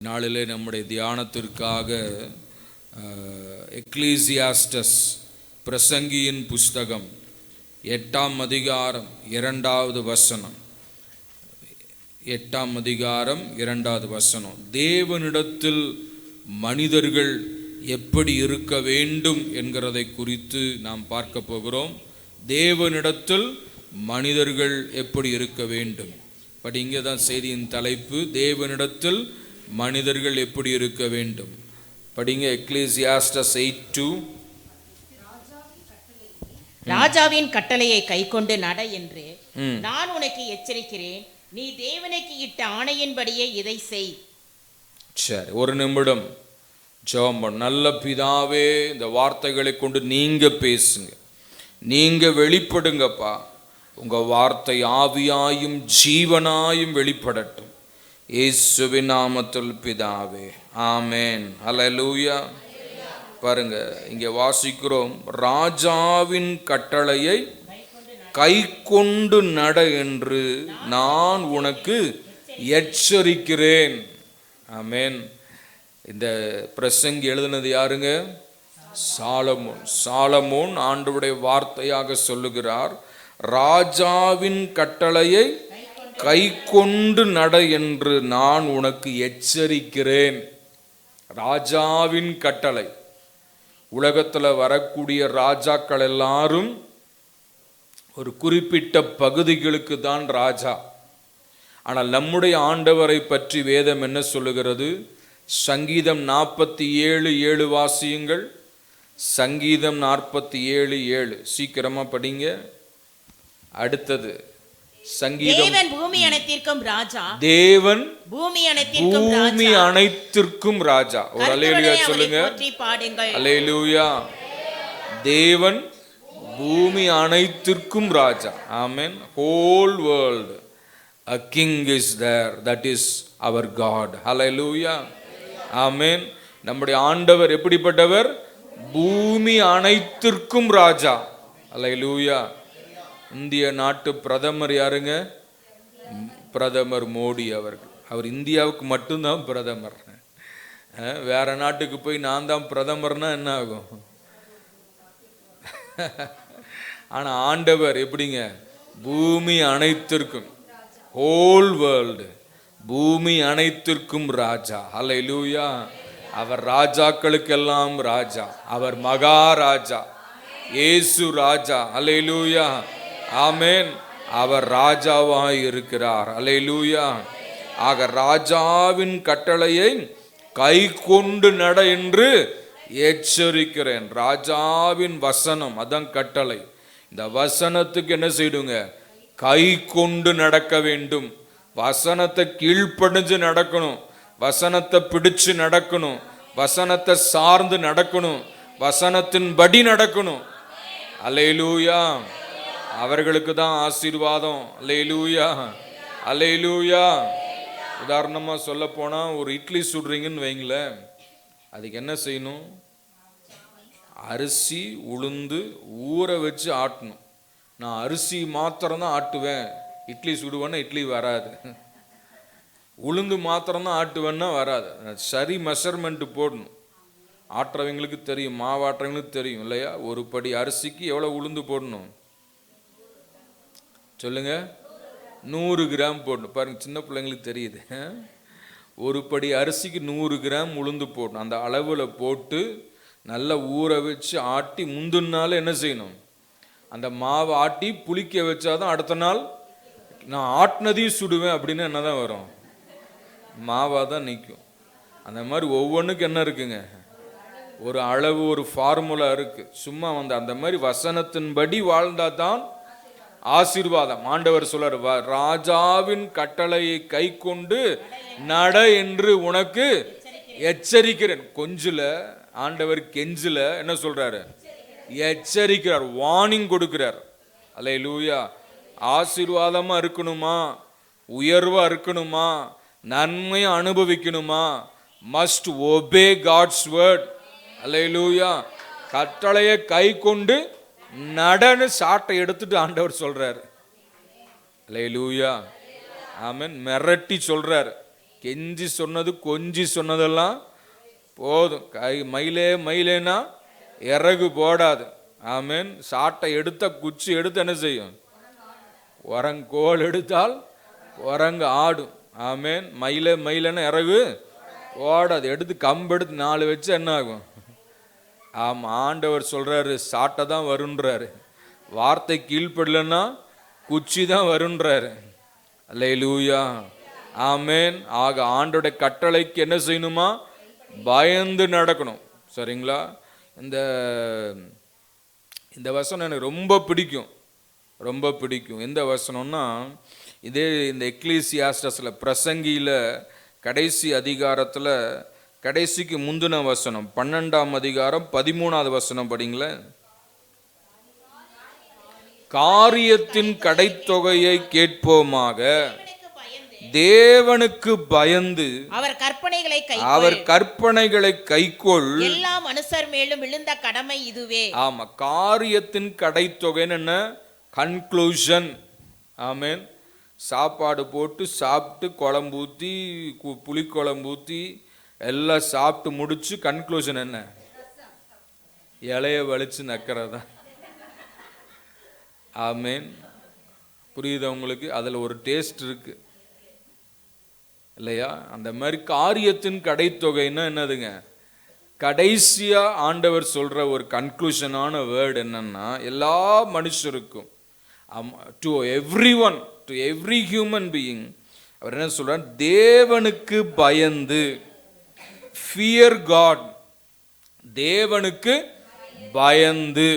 நாளிலே நம்முடைய தியானத்திற்காக எக்லீசியாஸ்டஸ் பிரசங்கியின் புஸ்தகம் 8ஆம் அதிகாரம் 2வது வசனம். 8ஆம் அதிகாரம் 2வது வசனம். தேவனிடத்தில் மனிதர்கள் எப்படி இருக்க வேண்டும் என்கிறதை குறித்து நாம் பார்க்க போகிறோம். தேவனிடத்தில் மனிதர்கள் எப்படி இருக்க வேண்டும். பட் இங்கே தான் செய்தியின் தலைப்பு, தேவனிடத்தில் மனிதர்கள் எப்படி இருக்க வேண்டும். படிங்க எக்லீசியாஸ்டஸ் 8:2. ராஜாவின் கட்டளையை கைக்கொண்டு நட என்று நான் உனக்கு எச்சரிக்கிறேன். நீ தேவனுக்கு இட்ட ஆணையின்படியே இதை செய். சரி, ஒரு நிமிடம் ஜெபம். நல்ல பிதாவே, இந்த வார்த்தைகளை கொண்டு நீங்க பேசுங்க, நீங்க வெளிப்படுங்கப்பா. உங்க வார்த்தை ஆவியாயும் ஜீவனாயும் வெளிப்படட்டும். இயேசுவின் நாமத்தில் பிதாவே, ஆமென். ஹல்லேலூயா. பாருங்க, இங்கே வாசிக்கிறோம், ராஜாவின் கட்டளையை கை கொண்டு நட என்று நான் உனக்கு எச்சரிக்கிறேன். ஆமென். இந்த பிரசங்கி எழுதினது யாருங்க? சாலமோன். சாலமோன் ஆண்டவருடைய வார்த்தையாக சொல்லுகிறார், ராஜாவின் கட்டளையை கை கொண்டு நட என்று நான் உனக்கு எச்சரிக்கிறேன். ராஜாவின் கட்டளை. உலகத்தில் வரக்கூடிய ராஜாக்கள் எல்லாரும் ஒரு குறிப்பிட்ட பகுதிகளுக்கு தான் ராஜா. ஆனால் நம்முடைய ஆண்டவரை பற்றி வேதம் என்ன சொல்லுகிறது? சங்கீதம் 47:7 வாசியுங்கள். சங்கீதம் 47:7 சீக்கிரமா படிங்க. அடுத்தது சங்கீதம். தேவன் பூமி அனைத்திற்கும் ராஜா. தேவன் பூமி அனைத்திற்கும் ராஜா. ஒரு அல்லேலூயா சொல்லுங்க. அல்லேலூயா. தேவன் பூமி அனைத்திற்கும் ராஜா. ஆமென். whole world a king is there, that is our God. ஹல்லேலூயா. ஆமென். நம்முடைய ஆண்டவர் எப்படிப்பட்டவர்? பூமி அனைத்திற்கும் ராஜா. ஹல்லேலூயா. இந்திய நாட்டு பிரதமர் யாருங்க? பிரதமர் மோடி அவர்கள். அவர் இந்தியாவுக்கு மட்டும்தான் பிரதமர். வேற நாட்டுக்கு போய் நான் தான் பிரதமர்னா என்ன ஆகும்? ஆனா ஆண்டவர் எப்படிங்க? பூமி அனைத்திற்கும், ஹோல் வேர்ல்டு, பூமி அனைத்திற்கும் ராஜா. ஹல்லேலூயா. அவர் ராஜாக்களுக்கெல்லாம் ராஜா. அவர் மகாராஜா. இயேசு ராஜா. ஹல்லேலூயா. ஆமென். அவர் ராஜாவாய் இருக்கிறார். அல்லேலூயா. ஆக ராஜாவின் கட்டளையை கை கொண்டு நட என்று எச்சரிக்கிறேன். ராஜாவின் வசனம், அதான் கட்டளை. இந்த வசனத்துக்கு என்ன செய்டுங்க? கை கொண்டு நடக்க வேண்டும். வசனத்தை கீழ்ப்படிஞ்சு நடக்கணும். வசனத்தை பிடிச்சு நடக்கணும். வசனத்தை சார்ந்து நடக்கணும். வசனத்தின் படி நடக்கணும். அல்லேலூயா. அவர்களுக்கு தான் ஆசீர்வாதம். அல்லேலூயா. அல்லேலூயா. உதாரணமா சொல்ல போனா, ஒரு இட்லி சுடுறீங்கன்னு வைங்களேன், அதுக்கு என்ன செய்யணும்? அரிசி உளுந்து ஊற வச்சு ஆட்டணும். நான் அரிசி மாத்திரம் தான் ஆட்டுவேன், இட்லி சுடுவேன்னா இட்லி வராது. உளுந்து மாத்திரம் தான் ஆட்டுவேன்னா வராது. சரி மெஷர்மெண்ட் போடணும். ஆட்டுறவங்களுக்கு தெரியும், மாவாட்டுறவங்களுக்கு தெரியும் இல்லையா? ஒரு படி அரிசிக்கு எவ்வளோ உளுந்து போடணும் சொல்லுங்க? 100 கிராம் போடணும். பாருங்க, சின்ன பிள்ளைங்களுக்கு தெரியுது. ஒரு படி அரிசிக்கு 100 கிராம் உளுந்து போடணும். அந்த அளவில் போட்டு நல்லா ஊற வச்சு ஆட்டி முந்தின நாள் என்ன செய்யணும்? அந்த மாவை ஆட்டி புளிக்க வச்சாதான் அடுத்த நாள் நான் ஆட்டினதையும் சுடுவேன் அப்படின்னு என்ன தான் வரும்? மாவாக தான் நிற்கும். அந்த மாதிரி ஒவ்வொன்றுக்கும் என்ன இருக்குங்க? ஒரு அளவு, ஒரு ஃபார்முலா இருக்கு. சும்மா அந்த மாதிரி வசனத்தின்படி வாழ்ந்தா தான் ஆசீர்வாதம். ஆண்டவர் சொல்றார், ராஜாவின் கட்டளையை கை கொண்டு நட என்று உனக்கு எச்சரிக்கிறேன். கொஞ்சல ஆண்டவர் கெஞ்சில என்ன சொல்றாரு? எச்சரிக்கிறார், வார்னிங் கொடுக்கிறார். அல்லேலூயா. ஆசீர்வாதமா இருக்கணுமா, உயர்வா இருக்கணுமா, நன்மையை அனுபவிக்கணுமா, மஸ்ட் ஒபே காட்ஸ் வேர்ட். அல்லேலூயா. கட்டளையை கை கொண்டு நடன்னு சாட்டை எடுத்துட்டு ஆண்டவர் சொல்றார். அல்லேலூயா. ஆமென். மிரட்டி சொல்றார். கெஞ்சி சொன்னது கொஞ்சி சொன்னதெல்லாம் போதும். மயிலே மயிலேனா இறகு போடாது. ஆமேன். சாட்டை எடுத்த குச்சி எடுத்து என்ன செய்யும்? கோல் எடுத்தால் உரங்கு ஆடும். ஆமேன். மயிலே மயிலேன்னா இறகு போடாது. எடுத்து கம்பு எடுத்து 4 வச்சு என்ன ஆகும்? ஆமாம், ஆண்டவர் சொல்றாரு சாட்டை தான் வருன்றாரு. வார்த்தை கீழ்ப்படலன்னா குச்சி தான் வருன்றாரு. அல்லேலூயா, ஆமேன். ஆக ஆண்டோட கட்டளைக்கு என்ன செய்யணுமா? பயந்து நடக்கணும். சரிங்களா? இந்த வசனம் எனக்கு ரொம்ப பிடிக்கும், ரொம்ப பிடிக்கும். எந்த வசனம்னா, இதே இந்த எக்லீசியாஸ்டஸில் பிரசங்கியில் கடைசி அதிகாரத்தில் கடைசிக்கு முந்தின வசனம் 12ஆம் அதிகாரம் 13வது வசனம் படிங்களேன். காரியத்தின் கடைத்தொகையை கேட்போமாக, தேவனுக்கு பயந்து அவர் கற்பனைகளை கைக்கொள், எல்லா மனுஷர் மேலும் விழுந்த கடமை இதுவே. ஆமா, காரியத்தின் கடைத்தொகைன்னு என்ன? கன்க்ளூஷன். ஆமேன். சாப்பாடு போட்டு சாப்பிட்டு குழம்பு ஊற்றி புளி குழம்பு ஊற்றி எல்லாம் சாப்பிட்டு முடிச்சு கன்க்ளூஷன் என்ன? இலைய வலிச்சு நக்கிறதா. ஆமேன். புரியுது உங்களுக்கு? அதில் ஒரு டேஸ்ட் இருக்கு இல்லையா? அந்த மாதிரி காரியத்தின் கடைத்தொகைன்னா என்னதுங்க? கடைசியா ஆண்டவர் சொல்ற ஒரு கன்க்ளூஷனான வேர்டு என்னன்னா, எல்லா மனுஷருக்கும், to everyone, to every human being, அவர் என்ன சொல்றார்? தேவனுக்கு பயந்து, ஃபியர் காட், தேவனுக்கு பயந்து.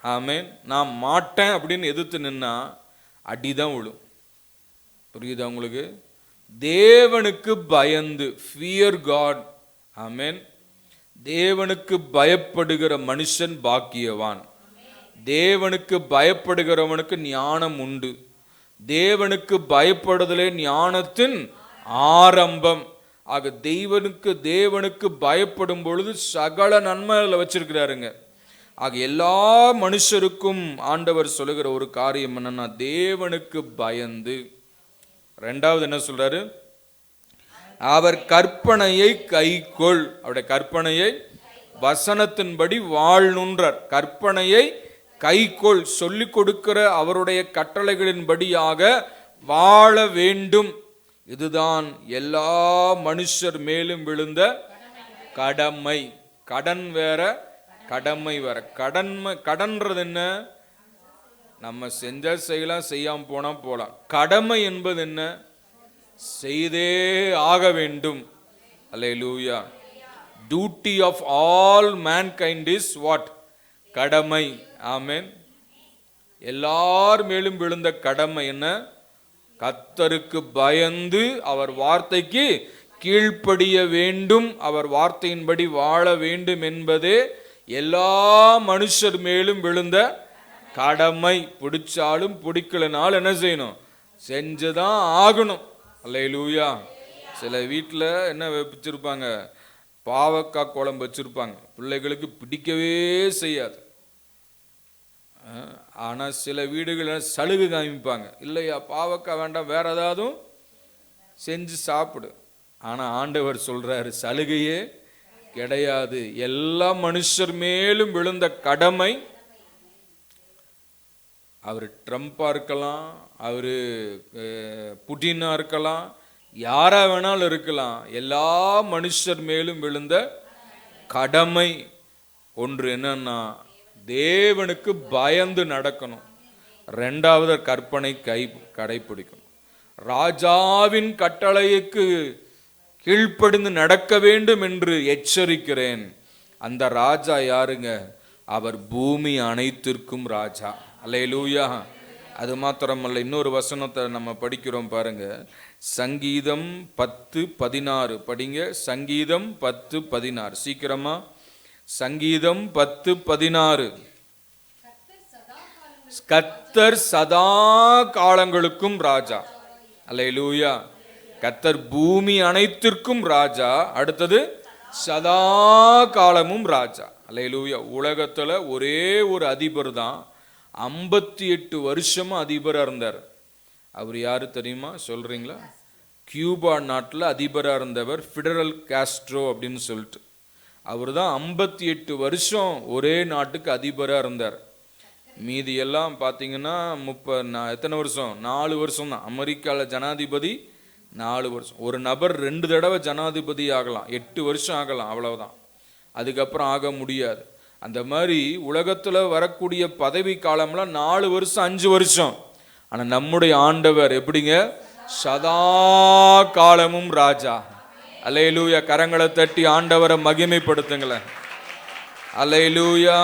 ஆமேன். நான் மாட்டேன் அப்படின்னு எதிர்த்து நின்னா அடிதான் விழும். புரியுதா உங்களுக்கு? தேவனுக்கு பயந்து, ஃபியர் காட். ஆமேன். தேவனுக்கு பயப்படுகிற மனுஷன் பாக்கியவான். தேவனுக்கு பயப்படுகிறவனுக்கு ஞானம் உண்டு. தேவனுக்கு பயப்படுதலே ஞானத்தின் ஆரம்பம். ஆக தேவனுக்கு பயப்படும் பொழுது சகல நன்மைகளை வச்சிருக்கிறாருங்க. ஆக எல்லா மனுஷருக்கும் ஆண்டவர் சொல்லுகிற ஒரு காரியம் என்னன்னா, தேவனுக்கு பயந்து. 2வது என்ன சொல்றாரு? அவர் கற்பனையை கைக்கொள். அவருடைய கற்பனையை, வசனத்தின்படி வாழ்னுன்றார். கற்பனையை கைக்கொள், சொல்லிக் கொடுக்கிற அவருடைய கட்டளைகளின்படியாக வாழ வேண்டும். இதுதான் எல்லா மனுஷர் மேலும் விழுந்த கடமை. கடன் வேற, கடமை வேற. கடன்றது என்ன? நம்ம செஞ்சா செய்யலாம், செய்யாம போனா போலாம். கடமை என்பது என்ன? செய்தே ஆக வேண்டும். அல்லேலூயா. Duty of all mankind is what? கடமை. ஆமென். எல்லார் மேலும் விழுந்த கடமை என்ன? கர்த்தருக்கு பயந்து அவர் வார்த்தைக்கு கீழ்ப்படிய வேண்டும், அவர் வார்த்தையின்படி வாழ வேண்டும் என்பதே எல்லா மனுஷர் மேலும் விழுந்த கடமை. பிடிச்சாலும் பிடிக்கலனாலும் என்ன செய்யணும்? செஞ்சுதான் ஆகணும். அல்லேலூயா. சில வீட்டில் என்ன வச்சிருப்பாங்க? பாவக்காய் குழம்பு வச்சிருப்பாங்க. பிள்ளைகளுக்கு பிடிக்கவே செய்யாது. ஆனால் சில வீடுகளில் சலுகை காமிப்பாங்க. இல்லையா, பாவக்காய் வேண்டாம், வேற ஏதாவது செஞ்சு சாப்பிடு. ஆனால் ஆண்டவர் சொல்றாரு சலுகையே கிடையாது. எல்லா மனுஷர் மேலும் விழுந்த கடமை. அவர் ட்ரம்ப்பா இருக்கலாம், அவர் புட்டினா இருக்கலாம், யாரா வேணாலும் இருக்கலாம். எல்லா மனுஷர் மேலும் விழுந்த கடமை ஒன்று என்னன்னா, தேவனுக்கு பயந்து நடக்கணும். 2வது கற்பனை கடைபிடிக்கணும். ராஜாவின் கட்டளைக்கு கீழ்ப்படிந்து நடக்க வேண்டும் என்று எச்சரிக்கிறேன். அந்த ராஜா யாருங்க? அவர் பூமி அனைத்திற்கும் ராஜா. அல்லேலூயா. அது மாத்திரமல்ல, இன்னொரு வசனத்தை நம்ம படிக்கிறோம் பாருங்க. சங்கீதம் 10:16 படிங்க. சங்கீதம் 10:16 சீக்கிரமா. சங்கீதம் 10:16. கர்த்தர் சதா காலங்களுக்கும் ராஜா. அல்லேலூயா. கர்த்தர் பூமி அனைத்திற்கும் ராஜா. அடுத்தது சதா காலமும் ராஜா. அல்லேலூயா. உலகத்துல ஒரே ஒரு அதிபர் தான் 58 வருஷமா அதிபராக இருந்தார். அவர் யாரு தெரியுமா? சொல்றீங்களா? கியூபா நாட்டில் அதிபராக இருந்தவர் ஃபிடரல் காஸ்ட்ரோ அப்படின்னு சொல்லிட்டு. அவர் தான் 58 வருஷம் ஒரே நாட்டுக்கு அதிபராக இருந்தார். மீதி எல்லாம் பார்த்தீங்கன்னா எத்தனை வருஷம், 4 வருஷம் தான். அமெரிக்காவில் ஜனாதிபதி 4 வருஷம். ஒரு நபர் 2 தடவை ஜனாதிபதி ஆகலாம், 8 வருஷம் ஆகலாம், அவ்வளவுதான். அதுக்கப்புறம் ஆக முடியாது. அந்த மாதிரி உலகத்தில் வரக்கூடிய பதவி காலம்லாம் 4 வருஷம் 5 வருஷம். ஆனால் நம்முடைய ஆண்டவர் எப்படிங்க, சதா காலமும் ராஜா. அல்லேலூயா. கரங்களை தட்டி ஆண்டவரை மகிமைப்படுத்துங்களேன். அல்லேலூயா.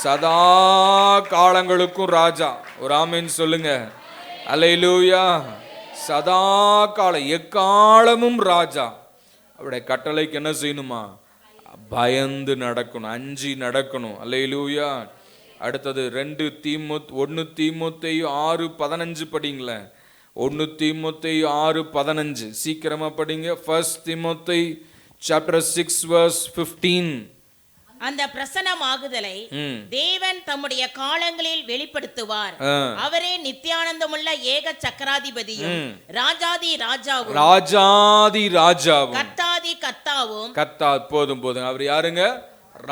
சதா காலங்களுக்கும் ராஜா. ஒரு ஆமென் சொல்லுங்க. அல்லேலூயா. சதா காலம், எக்காலமும் ராஜா. அவருடைய கட்டளைக்கு என்ன செய்யணுமா, பயந்து நடக்கணும், அஞ்சி நடக்கணும். அல்லேலூயா. அடுத்தது 1 தீமோத்தேயு 6:15 படிங்களேன். 1 தீமோத்தேயு 6:15 சீக்கிரமா படிங்க. 1 தீமோத்தேயு chapter 6 verse 15. அந்த பிரசன்னமாகுதலை தேவன் தம்முடைய காலங்களில் வெளிப்படுத்துவார். அவரே நித்தியானந்தமுள்ள ஏக சக்கராதிபதியும் ராஜாதி ராஜாவும் கர்த்தாதி கர்த்தாவும். போதும். அவர் யாருங்க,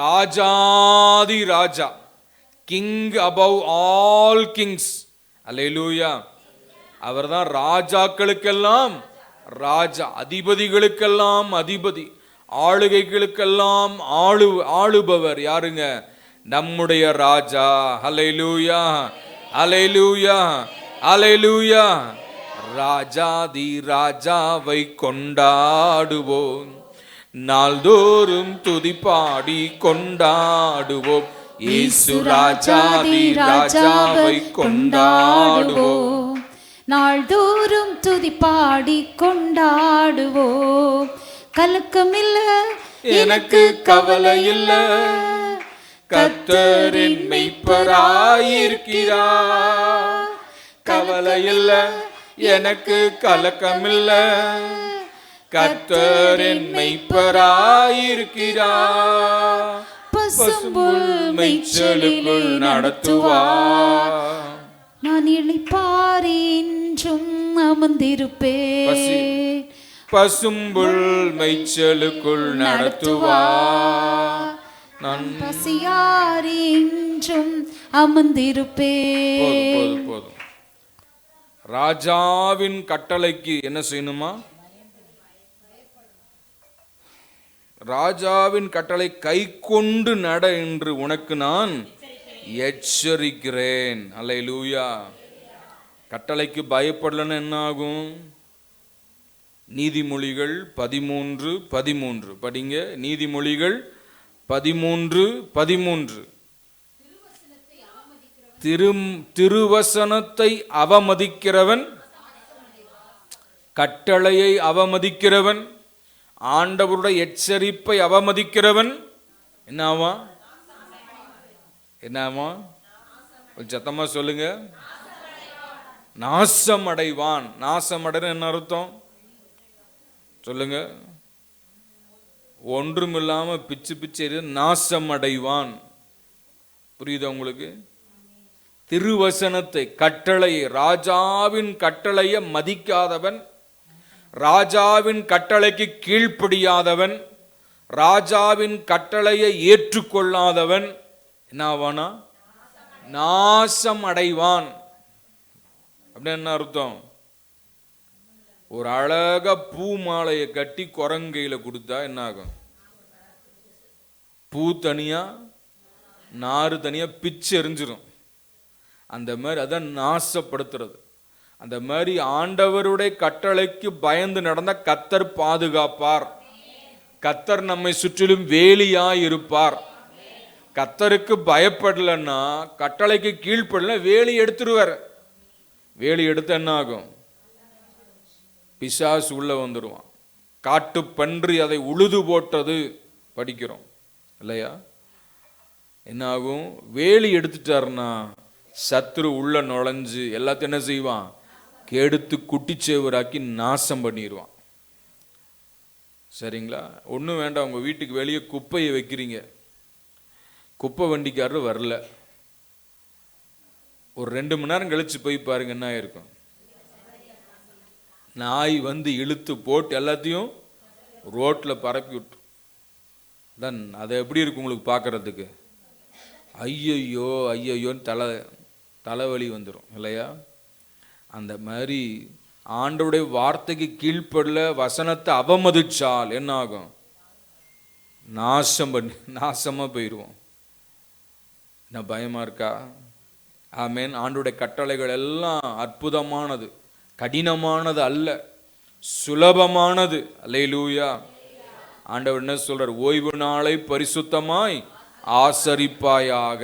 ராஜாதி ராஜா, கிங் above all kings. அல்லேலூயா. அவர்தான் ராஜாக்களுக்கெல்லாம் ராஜா, அதிபதிகளுக்கெல்லாம் அதிபதி, ஆளுகைகளுக்கெல்லாம் ஆளுபவர். யாருங்க, நம்முடைய ராஜா. அல்லேலூயா. அல்லேலூயா. அல்லேலூயா. ராஜாதி ராஜாவை கொண்டாடுவோம், நாள்தோறும் துதிப்பாடி கொண்டாடுவோம். இயேசு ராஜாதி ராஜாவை கொண்டாடுவோம், நாள்தோறும் துதிப்பாடி கொண்டாடுவோம். கலக்கமில்ல எனக்கு கவலை இல்ல, கர்த்தரின் மெய்ப்பராயிருக்கிறார். கவலை இல்ல எனக்கு கலக்கமில்ல, கர்த்தரின் மெய்ப்பராயிருக்கிறார். பசும்புல் மேய்ச்சலுக்குள் நடத்துவார், நான் இளைப்பாறி என்றும் அமர்ந்திருப்பேன். பசும்புல் மேய்ச்சலுக்குள் நடத்துவார், நான் பசியாறி என்றும் அமர்ந்திருப்பேன். போதும். ராஜாவின் கட்டளைக்கு என்ன செய்யணுமா, ராஜாவின் கட்டளை கை கொண்டு நட என்று உனக்கு நான் எச்சரிக்கிறேன். அல்லேலூயா. கட்டளைக்கு பயப்படலன்னு என்ன ஆகும்? நீதிமொழிகள் 13:13 படிங்க. நீதிமொழிகள் 13:13. திருவசனத்தை அவமதிக்கிறவன், கட்டளையை அவமதிக்கிறவன், ஆண்டவருடைய எச்சரிப்பை அவமதிக்கிறவன் என்னாவா? சத்தமா சொல்லுங்க. நாசம் அடைவான். நாசம் அடைன்னு என்ன அர்த்தம் சொல்லுங்க? ஒன்றுமில்லாம பிச்சு பிச்சு நாசம் அடைவான். புரியுதா உங்களுக்கு? திருவசனத்தை, கட்டளையை, ராஜாவின் கட்டளையை மதிக்காதவன், ராஜாவின் கட்டளைக்கு கீழ்ப்படியாதவன், ராஜாவின் கட்டளையை ஏற்றுக்கொள்ளாதவன் என்னவானா? நாசம் அடைவான். அப்படின்னு என்ன அர்த்தம்? ஒரு அழகா பூ மாலையை கட்டி குரங்கையில கொடுத்தா என்ன ஆகும்? பூ தனியா நாறு தனியா பிச்சு எரிஞ்சிரும். அந்த மாதிரி அதான் நாசப்படுத்துறது. அந்த மாதிரி ஆண்டவருடைய கட்டளைக்கு பயந்து நடந்த கர்த்தர் பாதுகாப்பார். கர்த்தர் நம்மை சுற்றிலும் வேலியா இருப்பார். கர்த்தருக்கு பயப்படலன்னா, கட்டளைக்கு கீழ்ப்படல, வேலி எடுத்துருவார். வேலி எடுத்து என்ன ஆகும்? பிசாசு உள்ள வந்துடுவான். காட்டு பன்றி அதை உழுது போட்டது படிக்கிறோம் இல்லையா? என்ன ஆகும்? வேலி எடுத்துட்டாருன்னா சத்துரு உள்ள நுழைஞ்சு எல்லாத்தையும் என்ன செய்வான்? கெடுத்து குட்டிச்சேவராக்கி நாசம் பண்ணிடுவான். சரிங்களா? ஒன்றும் வேண்டாம். உங்கள் வீட்டுக்கு வெளியே குப்பையை வைக்கிறீங்க, குப்பை வண்டிக்காரர் வரல, ஒரு 2 மணி நேரம் கழிச்சு போய் பாருங்க என்ன ஆயிருக்கும்? நாய் வந்து இழுத்து போட்டு எல்லாத்தையும் ரோட்டில் பரப்பி விட்டு தான். அது எப்படி இருக்கு உங்களுக்கு பார்க்குறதுக்கு? ஐயையோ ஐயையோன்னு தலைவலி வந்துடும் இல்லையா? அந்த மாதிரி ஆண்டவருடைய வார்த்தைக்கு கீழ்ப்படல, வசனத்தை அவமதிச்சால் என்ன ஆகும்? நாசமாக போயிடுவோம். என்ன பயமா இருக்கா? ஆமேன். ஆண்டவருடைய கட்டளைகள் எல்லாம் அற்புதமானது, கடினமானது அல்ல, சுலபமானது. அல்லேலூயா. ஆண்டவர் என்ன சொல்றார்? ஓய்வு நாளை பரிசுத்தமாய் ஆசரிப்பாயாக.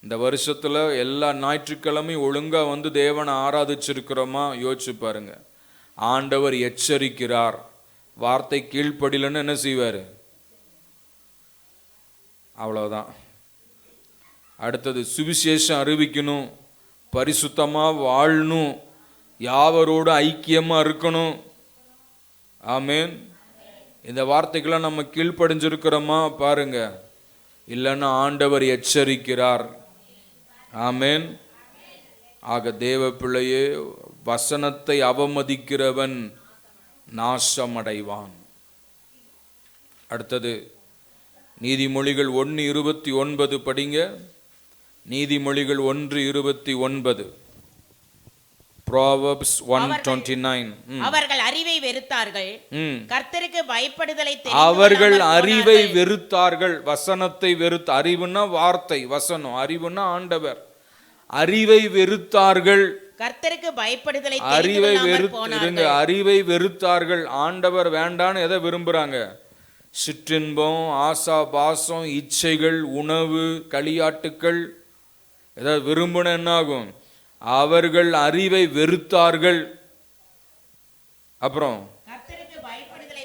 இந்த வருஷத்துல எல்லா ஞாயிற்றுக்கிழமையும் ஒழுங்கா வந்து தேவனை ஆராதிச்சிருக்கிறோமா? யோசிச்சு பாருங்க. ஆண்டவர் எச்சரிக்கிறார். வார்த்தை கீழ்ப்படிலன்னு என்ன செய்வார்? அவ்வளவுதான். அடுத்தது சுவிசேஷம் அறிவிக்கணும், பரிசுத்தமா வாழணும், யாவரோடு ஐக்கியமா இருக்கணும். ஆமேன். இந்த வார்த்தைக்கெல்லாம் நம்ம கீழ்ப்படிஞ்சிருக்கிறோமா பாருங்க. இல்லைன்னா ஆண்டவர் எச்சரிக்கிறார். ஆமேன். ஆக தேவ பிள்ளையே, வசனத்தை அவமதிக்கிறவன் நாசமடைவான். அடுத்தது நீதிமொழிகள் 1:29 படிங்க. நீதிமொழிகள் 1:29. Proverbs 1:29. அவர்கள் அறிவை வெறுத்தார்கள், கர்த்தருக்கு பயப்படுதலை அவர்கள் அறிவை வெறுத்தார்கள். வசனத்தை வெறுத்த, அறிவுன்னா வார்த்தை, வசனம், அறிவுன்னா ஆண்டவர். அறிவை வெறுத்தார்கள், கர்த்தருக்கு பயப்படுதலை அறிவை வெறுத்தார்கள். ஆண்டவர் வேண்டான்னு எதை விரும்புறாங்க? சிற்றின்பம், ஆசா பாசம், இச்சைகள், உணவு, களியாட்டுக்கள், ஏதாவது விரும்பின என்ன ஆகும்? அவர்கள் அறிவை வெறுத்தார்கள். அப்புறம்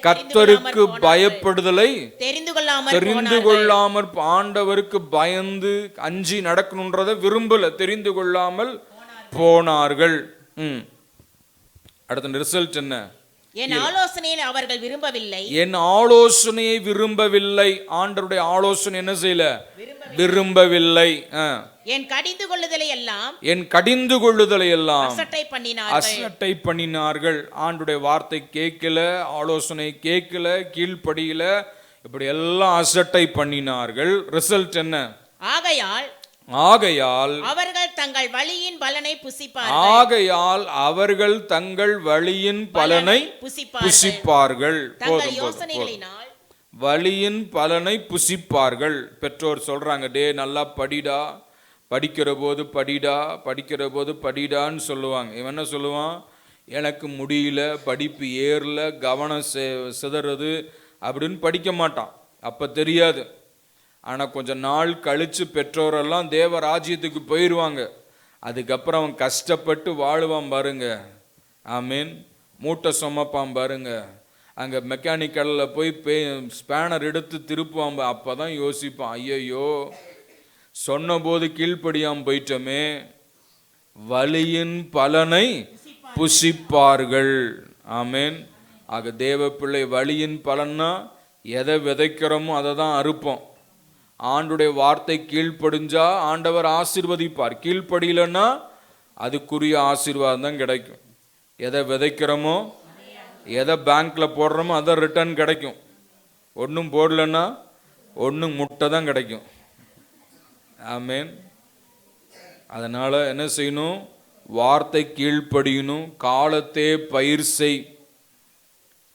கர்த்தருக்கு பயப்படுதலை தெரிந்து கொள்ளாமல், ஆண்டவருக்கு பயந்து அஞ்சி நடக்கணுன்றதை விரும்பல, தெரிந்து கொள்ளாமல் போனார்கள். அடுத்த ரிசல்ட் என்ன? என் ஆலோசனையை அவர்கள் விரும்பவில்லை. என் ஆலோசனையை விரும்பவில்லை. ஆண்டவருடைய ஆலோசனை என்ன செய்யல? விரும்பவில்லை. என் கடிந்து கொள்ளுதலை எல்லாம் அசட்டை பண்ணினார்கள். ஆண்டவருடைய வார்த்தை கேட்கல, ஆலோசனை கேட்கல, கீழ்ப்படியில, இப்படி எல்லாம் அசட்டை பண்ணினார்கள். ரிசல்ட் என்ன? ஆகையால் அவர்கள் தங்கள் வழியின் பலனை புசிப்பார்கள். வழியின் பலனை புசிப்பார்கள். பெற்றோர் சொல்றாங்க, டே நல்லா படிடா, படிக்கிற போது படிடான்னு சொல்லுவாங்க. இவன் என்ன சொல்லுவான்? எனக்கு முடியல, படிப்பு ஏறல, கவனம் சிதறது அப்படின்னு படிக்க மாட்டான். அப்ப தெரியாது. ஆனால் கொஞ்ச நாள் கழித்து பெற்றோரெல்லாம் தேவ ராஜ்யத்துக்கு போயிடுவாங்க. அதுக்கப்புறம் அவன் கஷ்டப்பட்டு வாழுவான் பாருங்க. ஆமீன். மூட்டை சுமப்பான் பாருங்க. அங்கே மெக்கானிக்கலில் போய் ஸ்பேனர் எடுத்து திருப்புவான். அப்போ தான் யோசிப்பான், ஐயையோ சொன்ன போது கீழ்ப்படியாமல் போயிட்டோமே. வழியின் பலனை புசிப்பார்கள். ஆமீன். ஆக தேவ பிள்ளை, வழியின் பலன்னா எதை விதைக்கிறோமோ அதை தான் அறுப்போம். ஆண்டுடைய வார்த்தை கீழ்ப்படிஞ்சா ஆண்டவர் ஆசீர்வதிப்பார். கீழ்ப்படியலன்னா அதுக்குரிய ஆசீர்வாதம் தான் கிடைக்கும். எதை விதைக்கிறோமோ, எதை பேங்க்ல போடுறோமோ அதை ரிட்டர்ன் கிடைக்கும். ஒன்றும் போடலன்னா ஒன்றும் முட்டை தான் கிடைக்கும். ஆமேன். அதனால என்ன செய்யணும்? வார்த்தை கீழ்ப்படியணும். காலத்தே பயிர் செய்.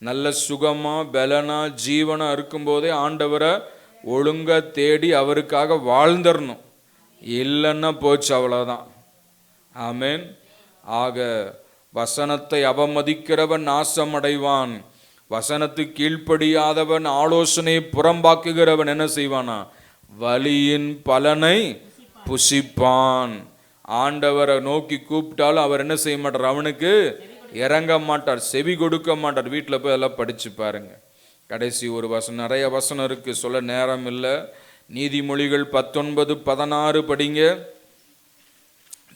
நல்ல சுகமா பலனா ஜீவனா இருக்கும்போதே ஆண்டவரை ஒழுங்கா தேடி அவருக்காக வாழ்ந்துடணும். இல்லைன்னா போச்சு, அவ்வளோதான். ஆமேன். ஆக வசனத்தை அவமதிக்கிறவன் நாசமடைவான். வசனத்துக்கு கீழ்ப்படியாதவன், ஆலோசனையை புறம்பாக்குகிறவன் என்ன செய்வானா? வழியின் பலனை புசிப்பான். ஆண்டவரை நோக்கி கூப்பிட்டாலும் அவர் என்ன செய்ய மாட்டார்? அவனுக்கு இறங்க மாட்டார், செவி கொடுக்க மாட்டார். வீட்டில் போய் எல்லாம் படிச்சு பாருங்க. கடைசி ஒரு வசனம், நிறைய வசனம் இருக்கு, சொல்ல நேரம் இல்லை. நீதிமொழிகள் 19:16 படிங்க.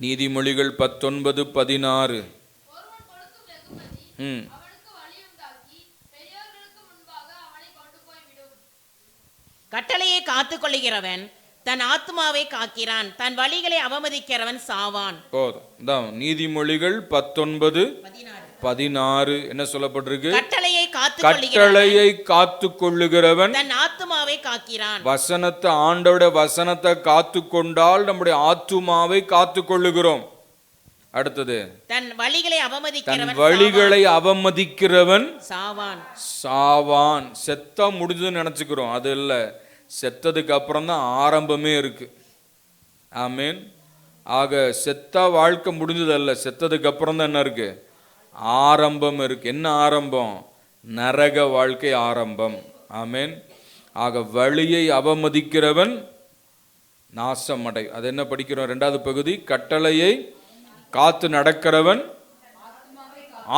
நீதிமொழிகள் 19:16. கட்டளையை காத்துக் கொள்ளுகிறவன் தன் ஆத்துமாவை காக்கிறான், தன் வழிகளை அவமதிக்கிறவன் சாவான். போதும். தான் நீதிமொழிகள் 19:16 என்ன சொல்லப்பட்டிருக்கு? கட்டளையை காத்து கொள்ளுகிறவன் தன் ஆத்துமாவை காக்கிறான். வசனத்தை, ஆண்டோட வசனத்தை காத்து கொண்டால் நம்முடைய ஆத்துமாவை காத்து கொள்ளுகிறோம். அடுத்தது, தன் வழிகளை அவமதிக்கிறவன் சாவான். செத்தா முடிஞ்சதுன்னு நினைச்சுக்கிறோம், அது இல்லை. செத்ததுக்கு அப்புறம் தான் ஆரம்பமே இருக்கு. ஆமேன். ஆக செத்தா வாழ்க்கை முடிஞ்சதல்ல, செத்ததுக்கு அப்புறம் தான் என்ன இருக்கு? ஆரம்பம் இருக்கு. என்ன ஆரம்பம்? நரக வாழ்க்கை ஆரம்பம். ஆமேன். ஆக வழியை அவமதிக்கிறவன் நாசமடை. அது என்ன படிக்கிறோம்? 2வது பகுதி, கட்டளையை காத்து நடக்கிறவன்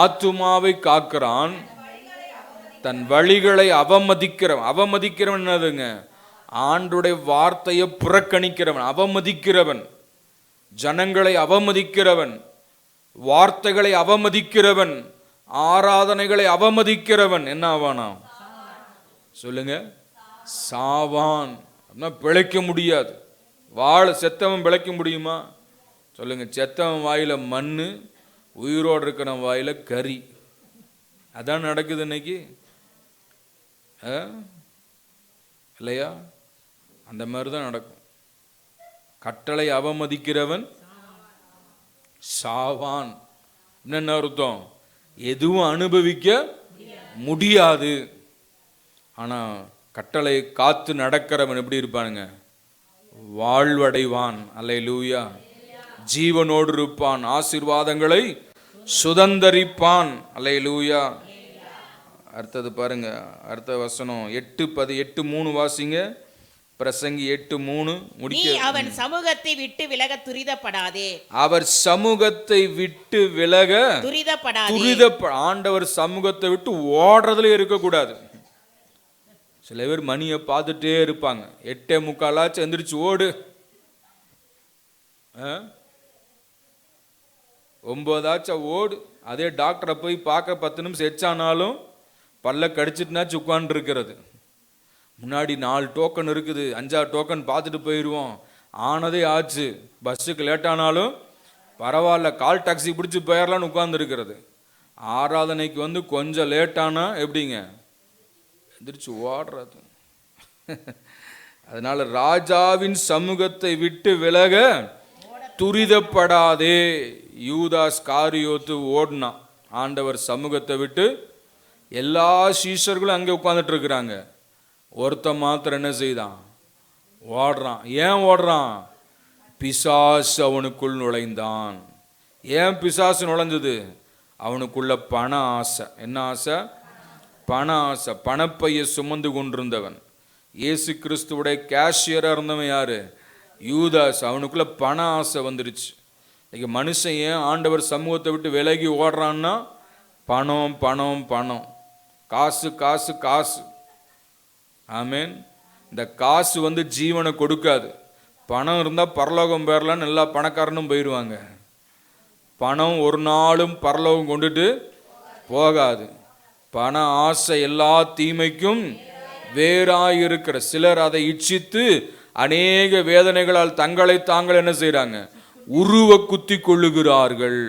ஆத்துமாவை காக்கிறான், தன் வழிகளை அவமதிக்கிறவன் என்னதுங்க? ஆண்டுடைய வார்த்தையை புறக்கணிக்கிறவன், அவமதிக்கிறவன், ஜனங்களை அவமதிக்கிறவன், வார்த்தைகளை அவமதிக்கிறவன், ஆராதனைகளை அவமதிக்கிறவன் என்ன ஆவானா? சொல்லுங்க, சாவான். பிழைக்க முடியாது. செத்தவன் பிழைக்க முடியுமா? சொல்லுங்க. செத்தவன் வாயில மண்ணு, உயிரோடு இருக்கிற வாயில கறி. அதான் நடக்குது இன்னைக்கு, இல்லையா? அந்த மாதிரி தான் நடக்கும். கட்டளை அவமதிக்கிறவன் சாவான். என்ன அர்த்தம்? எதுவும் அனுபவிக்க முடியாது. ஆனா கட்டளை காத்து நடக்கிறவன் எப்படி இருப்பானுங்க? வாழ்வடைவான். அல்லேலூயா. ஜீவனோடு இருப்பான், ஆசீர்வாதங்களை சுதந்தரிப்பான். அல்லேலூயா. அடுத்தது பாருங்க, அடுத்த வசனம் 8:3 வாசிங்க. பிரசங்கி 8:3 முடிக்க. அவன் சமூகத்தை விட்டு விலக துரிதப்படாதே. அவர் சமூகத்தை விட்டு விலக துரிதப்படாதே. ஆண்டவர் சமூகத்தை விட்டு ஓடுறதுல இருக்கக்கூடாது. சில பேர் மணியை பார்த்துட்டே இருப்பாங்க. 8:45 எந்திரிச்சு ஓடு, 9 ஓடு. அதே டாக்டரை போய் பார்க்க 10 நிமிஷம் எச்சானாலும் பல்ல கடிச்சிட்டுனாச்சு உட்கார்ந்து இருக்கிறது. முன்னாடி 4 டோக்கன் இருக்குது, 5 டோக்கன் பார்த்துட்டு போயிடுவோம். ஆனதே ஆச்சு. பஸ்ஸுக்கு லேட்டானாலும் பரவாயில்ல, கால் டாக்ஸி பிடிச்சி போயிடலான்னு உட்கார்ந்து இருக்கிறது. ஆராதனைக்கு வந்து கொஞ்சம் லேட்டானா எப்படிங்க? எந்திரிச்சு ஓடுறது. அதனால ராஜாவின் சமூகத்தை விட்டு விலக துரிதப்படாதே. யூதாஸ் காரியோத்து ஓடினான் ஆண்டவர் சமூகத்தை விட்டு. எல்லா சீஷர்களும் அங்கே உட்கார்ந்துட்டு இருக்கிறாங்க. ஒருத்தன் மாத்திரம் என்ன செய்தான்? ஓடுறான். ஏன் ஓடுறான்? பிசாசு அவனுக்குள் நுழைந்தான். ஏன் பிசாசு நுழைஞ்சது? அவனுக்குள்ள பண ஆசை. என்ன ஆசை? பண ஆசை. பணப்பையை சுமந்து கொண்டிருந்தவன். இயேசு கிறிஸ்துவுடைய கேஷியராக இருந்தவன் யாரு? யூதாஸ். அவனுக்குள்ள பண ஆசை வந்துருச்சு. இன்னைக்கு மனுஷன் ஏன் ஆண்டவர் சமூகத்தை விட்டு விலகி ஓடுறான்னா, பணம் பணம் பணம், காசு காசு காசு. ஆமேன். இந்த காசு வந்து ஜீவனை கொடுக்காது. பணம் இருந்தால் பரலோகம் போயிடலான்னு எல்லா பணக்காரனும் போயிடுவாங்க. பணம் ஒரு நாளும் பரலோகம் கொண்டுட்டு போகாது. பண ஆசை எல்லா தீமைக்கும் வேறாயிருக்கிற. சிலர் அதை இச்சித்து அநேக வேதனைகளால் தங்களை தாங்கள் என்ன செய்யறாங்க? உருவ குத்தி கொள்ளுகிறார்கள்.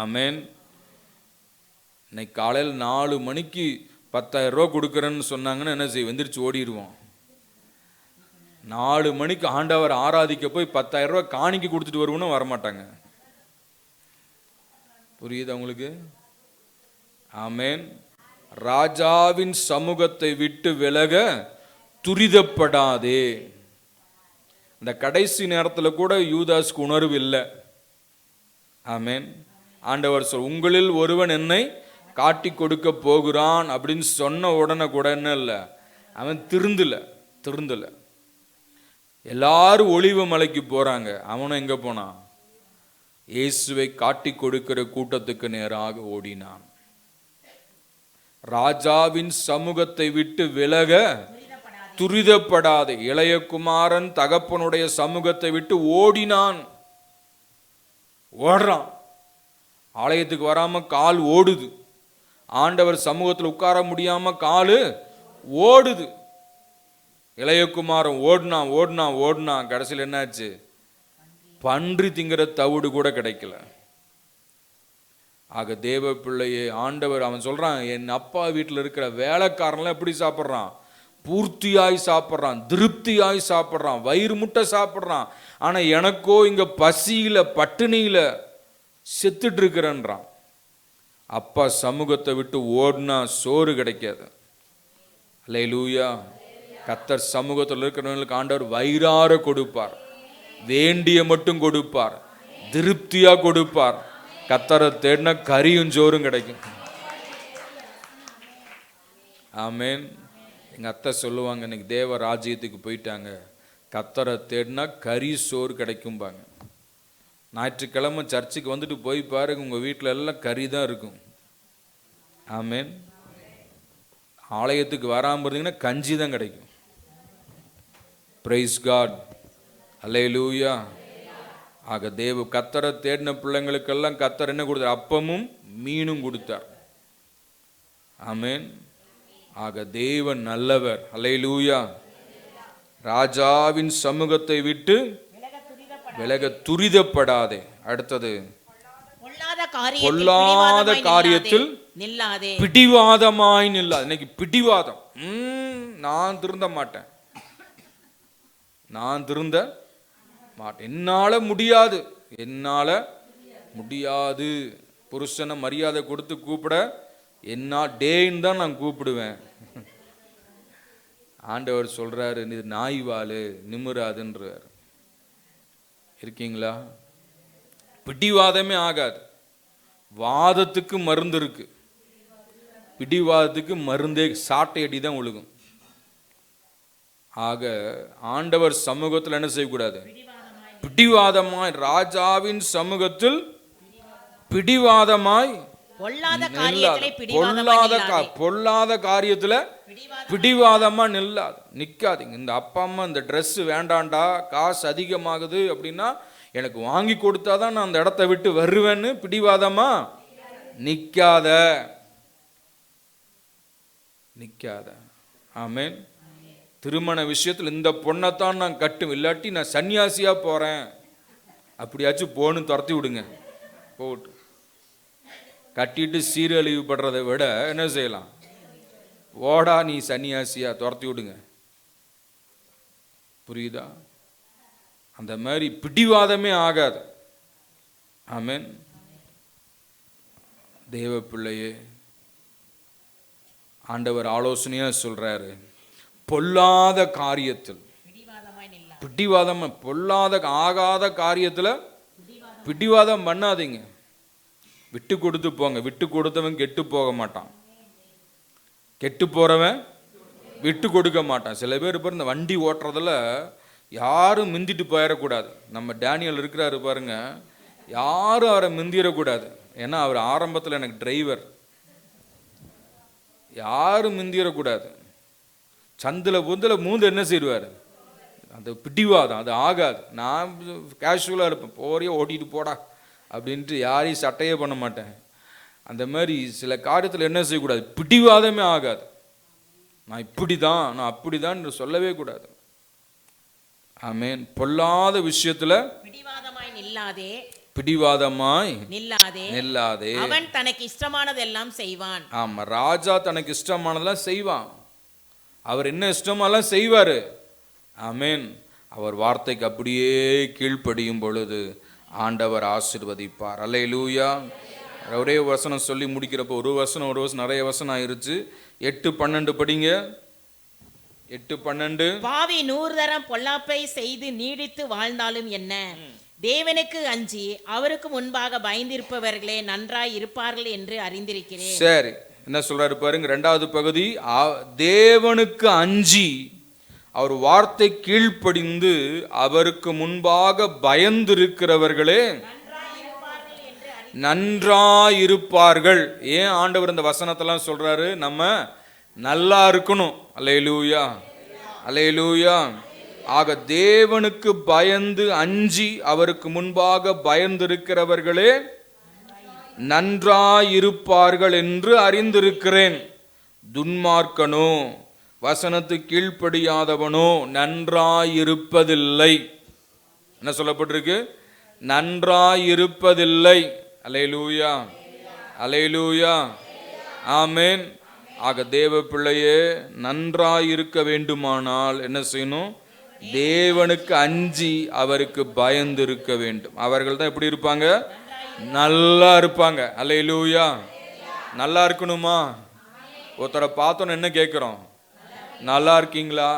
ஆமேன். இன்னைக்கு காலையில் 4 மணிக்கு 10,000 ரூபா கொடுக்குறேன்னு சொன்னாங்கன்னு என்ன செய்ய? எந்திரிச்சு ஓடிடுவோம். 4 மணிக்கு ஆண்டவர் ஆராதிக்க போய் 10,000 ரூபா காணிக்கை கொடுத்துட்டு வருவோன்னு வரமாட்டாங்க. புரியுது உங்களுக்கு? ஆமேன். ராஜாவின் சமூகத்தை விட்டு விலக துரிதப்படாதே. இந்த கடைசி நேரத்தில் கூட யூதாஸ்க்கு உணர்வு இல்லை. ஆமேன். ஆண்டவர் உங்களில் ஒருவன் என்னை காட்டி கொடுக்க போகிறான் அப்படின்னு சொன்ன உடனே கூட என்ன இல்லை, அவன் திருந்தல. எல்லாரும் ஒளிவ மலைக்கு போறாங்க. அவனும் எங்க போனான்? இயேசுவை காட்டி கொடுக்கிற கூட்டத்துக்கு நேராக ஓடினான். ராஜாவின் சமூகத்தை விட்டு விலக துரிதப்படாதே. இளைய குமாரன் தகப்பனுடைய சமூகத்தை விட்டு ஓடினான். ஓடுறான். ஆலயத்துக்கு வராம கால் ஓடுது. ஆண்டவர் சமூகத்தில் உட்கார முடியாம காலு ஓடுது. இளையகுமாரன் ஓடினான். கடைசியில் என்னாச்சு? பன்றி திங்கிற தவிடு கூட கிடைக்கல. ஆக தேவ பிள்ளையே, ஆண்டவர் அவன் சொல்றான், என் அப்பா வீட்டில் இருக்கிற வேலைக்காரன்லாம் எப்படி சாப்பிட்றான்? பூர்த்தியாய் சாப்பிட்றான், திருப்தியாய் சாப்பிட்றான், வயிறு முட்டை சாப்பிட்றான். ஆனால் எனக்கோ இங்கே பசியில் பட்டினியில் செத்துட்டு இருக்கிறேன்றான். அப்பா சமூகத்தை விட்டு ஓடினா சோறு கிடைக்காது. அல்லேலூயா. கர்த்தர் சமூகத்தில் இருக்கிறவங்களுக்கு ஆண்டவர் வயிறார கொடுப்பார், வேண்டிய மட்டும் கொடுப்பார், திருப்தியா கொடுப்பார். கர்த்தரை தேடினா கறியும் சோறும் கிடைக்கும். ஆமேன். எங்க அத்தை சொல்லுவாங்க, இன்னைக்கு தேவ ராஜ்யத்துக்கு போயிட்டாங்க, கர்த்தரை தேடினா கறி சோறு கிடைக்கும்பாங்க. ஞாயிற்றுக்கிழமை சர்ச்சுக்கு வந்துட்டு போய் பாருங்க, உங்க வீட்டில் எல்லாம் கறி தான் இருக்கும். ஆமேன். ஆலயத்துக்கு வராமல் இருந்தீங்கன்னா கஞ்சி தான் கிடைக்கும். Praise God. அல்லேலூயா. ஆக தேவ கர்த்தரை தேடின பிள்ளைங்களுக்கெல்லாம் கர்த்தர் என்ன கொடுத்தார்? அப்பமும் மீனும் கொடுத்தார். ஆமேன். ஆக தேவன் நல்லவர். அல்லேலூயா. ராஜாவின் சமூகத்தை விட்டு விலக துரிதப்படாதே. அடுத்தது, பொல்லாத காரியத்தில் பிடிவாதமாய் நில்லாதே. இன்னைக்கு பிடிவாதம், நான் திருந்த மாட்டேன், என்னால முடியாது. புருஷனை மரியாதை கொடுத்து கூப்பிட என்ன டேன்னு தான் நான் கூப்பிடுவேன். ஆண்டவர் சொல்றாரு, நீ நாய் வாழு நிமிராதுன்றார். இருக்கீங்களா? பிடிவாதமே ஆகாது. வாதத்துக்கு மருந்து இருக்கு, பிடிவாதத்துக்கு மருந்தே சாட்டை அடி தான் ஒழுகும். ஆக ஆண்டவர் சமூகத்தில் என்ன செய்யக்கூடாது? பிடிவாதமாய், ராஜாவின் சமூகத்தில் பிடிவாதமாய், பொல்லாத காரியத்துல பிடிவாதமா நிக்காதீங்க. இந்த அப்பா அம்மா இந்த ட்ரெஸ் வேண்டாண்டா, காசு அதிகமாகுது அப்படின்னா எனக்கு வாங்கி கொடுத்தாதான் நான் அந்த இடத்த விட்டு வருவேன்னு பிடிவாதமா நிக்காத. ஆமேன். திருமண விஷயத்தில் இந்த பொண்ணைத்தான் நான் கட்டும், இல்லாட்டி நான் சன்னியாசியா போறேன் அப்படியாச்சும் போன்னு துரத்தி விடுங்க. போட்டு கட்டிட்டு சீரழிவுபடுறதை விட என்ன செய்யலாம்? ஓடா நீ சன்னியாசியா, துரத்தி விடுங்க. புரியுதா? அந்த மாதிரி பிடிவாதமே ஆகாது. ஆமேன். தேவ பிள்ளையே, ஆண்டவர் ஆலோசனையா சொல்றாரு, பொல்லாத காரியத்தில் பிடிவாதம், ஆகாத காரியத்துல பிடிவாதம் பண்ணாதீங்க. விட்டு கொடுத்து போங்க. விட்டு கொடுத்தவன் கெட்டு போக மாட்டான், கெட்டு போறவன் விட்டு கொடுக்க மாட்டான். சில பேர் பாரு, இந்த வண்டி ஓட்டுறதுல யாரும் மிந்திட்டு போயிடக்கூடாது. நம்ம டேனியல் இருக்கிறாரு பாருங்க, யாரும் அவரை மிந்திடக்கூடாது. ஏன்னா அவர் ஆரம்பத்தில் எனக்கு டிரைவர், யாரும் மிந்திடக்கூடாது. சந்தில் புந்தில் மூந்து என்ன செய்வார்? அந்த பிடிவாதம் அது ஆகாது. நான் கேஷுவலாக இருப்பேன், போறியே ஓட்டிட்டு போடா அப்படின்ட்டு யாரையும் சட்டையே பண்ண மாட்டேன். அந்த மாதிரி சில காரியத்தில் என்ன செய்யக்கூடாது? பிடிவாதமே ஆகாது. நான் இப்படிதான், நான் அப்படிதான் சொல்லவே கூடாது. ஆமேன். பொல்லாத விஷயத்துல பிடிவாதமாய் நில்லாதே. அவன் தனக்கு இஷ்டமானதெல்லாம் செய்வான். ஆமா, ராஜா தனக்கு இஷ்டமானதெல்லாம் செய்வான். அவர் என்ன இஷ்டமெல்லாம் செய்வாரு. ஆமேன். அவர் வார்த்தைக்கு அப்படியே கீழ்ப்படியும் பொழுது ஆண்டவர் ஆசீர்வதிப்பார். அல்லேலூயா. ஒரே வசனம் சொல்லி முடிக்கிறப்போ ஒரு வசனம் நிறைய வசனம் ஆயிருச்சு. 8:12 படிங்க. 8:12. பாவி 100 தரம் பொல்லாப்பை செய்து நீடித்து வாழ்ந்தாலும் என்ன, தேவனுக்கு அஞ்சி அவருக்கு முன்பாக பயந்திருப்பவர்களே நன்றாய் இருப்பார்கள் என்று அறிந்திருக்கிறேன். சரி, என்ன சொல்றாரு பாருங்க, 2வது பகுதி. தேவனுக்கு அஞ்சி அவர் வார்த்தை கீழ்ப்படிந்து அவருக்கு முன்பாக பயந்திருக்கிறவர்களே நன்றாயிருப்பார்கள். ஏன் ஆண்டவர் இந்த வசனத்தெல்லாம் சொல்றாரு? நம்ம நல்லா இருக்கணும். அல்லேலூயா, அல்லேலூயா. ஆக தேவனுக்கு பயந்து அஞ்சி அவருக்கு முன்பாக பயந்திருக்கிறவர்களே நன்றாயிருப்பார்கள் என்று அறிந்திருக்கிறேன். துன்மார்க்கனோ வசனத்துக்கு கீழ்ப்படியாதவனோ நன்றாயிருப்பதில்லை. என்ன சொல்லப்பட்டிருக்கு? நன்றாயிருப்பதில்லை. அல்லேலூயா, அல்லேலூயா, ஆமென். ஆக தேவ பிள்ளையே, நன்றாயிருக்க வேண்டுமானால் என்ன செய்யணும்? தேவனுக்கு அஞ்சி அவருக்கு பயந்து இருக்க வேண்டும். அவர்கள் தான் எப்படி இருப்பாங்க? நல்லா இருப்பாங்க. அல்லேலூயா. நல்லா இருக்கணுமா? ஒருத்தரை பார்த்தோன்னு என்ன கேட்குறோம்? நல்லா இருக்கீங்களா?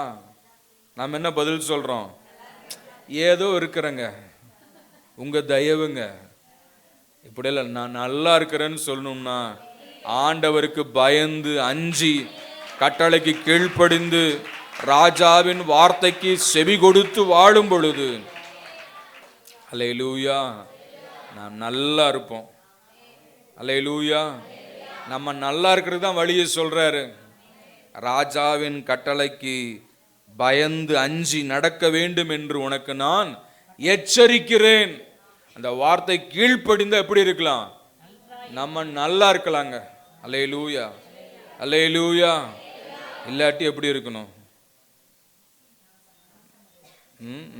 நம்ம என்ன பதில் சொல்றோம்? ஏதோ இருக்கிறேங்க, உங்க தயவுங்க. இப்படி இல்லை, நான் நல்லா இருக்கிறேன்னு சொல்லணும்னா ஆண்டவருக்கு பயந்து அஞ்சி கட்டளைக்கு கீழ்ப்படிந்து ராஜாவின் வார்த்தைக்கு செவி கொடுத்து வாழும் பொழுது அல்லேலூயா நாம் நல்லா இருப்போம். அல்லேலூயா. நம்ம நல்லா இருக்கிறது தான் வழியை சொல்றாரு. ராஜாவின் கட்டளைக்கு பயந்து அஞ்சி நடக்க வேண்டும் என்று உனக்கு நான் எச்சரிக்கிறேன். அந்த வார்த்தை கீழ்ப்படிந்தா எப்படி இருக்கலாம்? நம்ம நல்லா இருக்கலாங்க. அல்லேலூயா, அல்லேலூயா. இல்லாட்டி எப்படி இருக்கணும்?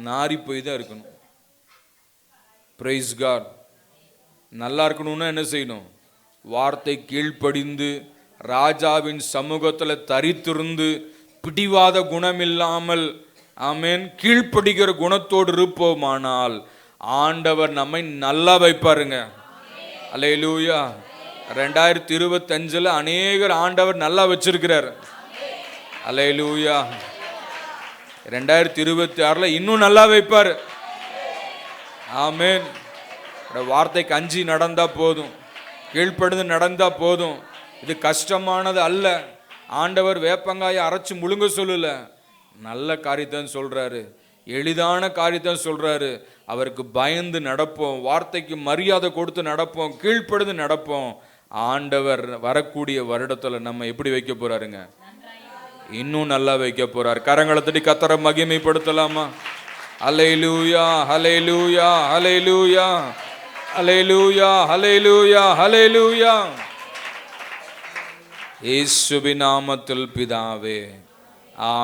நாரி போய் தான் இருக்கணும். பிரைஸ் காட். நல்லா இருக்கணும்னா என்ன செய்யணும்? வார்த்தை கீழ்ப்படிந்து ராஜாவின் சமூகத்தில் தரித்திருந்து பிடிவாத குணம் இல்லாமல் ஆமென் கீழ்ப்படுகிற குணத்தோடு இருப்போமானால் ஆண்டவர் நம்மை நல்லா வைப்பாருங்க. அல்லேலூயா. 2025 அநேகர் ஆண்டவர் நல்லா வச்சிருக்கிறார். அல்லேலூயா. 2026 இன்னும் நல்லா வைப்பார். ஆமென். வார்த்தைக்கு அஞ்சி நடந்தா போதும், கீழ்ப்படுந்து நடந்தா போதும். இது கஷ்டமானது அல்ல. ஆண்டவர் வேப்பங்காயை அரைச்சு முழுங்க சொல்லல, நல்ல காரியத்தான் சொல்றாரு, எளிதான காரியத்தான் சொல்றாரு. அவருக்கு பயந்து நடப்போம், வார்த்தைக்கு மரியாதை கொடுத்து நடப்போம், கீழ்ப்படுந்து நடப்போம். ஆண்டவர் வரக்கூடிய வருடத்துல நம்ம எப்படி வைக்க போறாருங்க? இன்னும் நல்லா வைக்க போறார். கரங்களை தட்டி கர்த்தரை மகிமைப்படுத்தலாமா? அல்லேலூயா, அல்லேலூயா, அல்லேலூயா, அல்லேலூயா, அல்லேலூயா, அல்லேலூயா. இயேசுவின் நாமத்தில் பிதாவே, ஆமென்.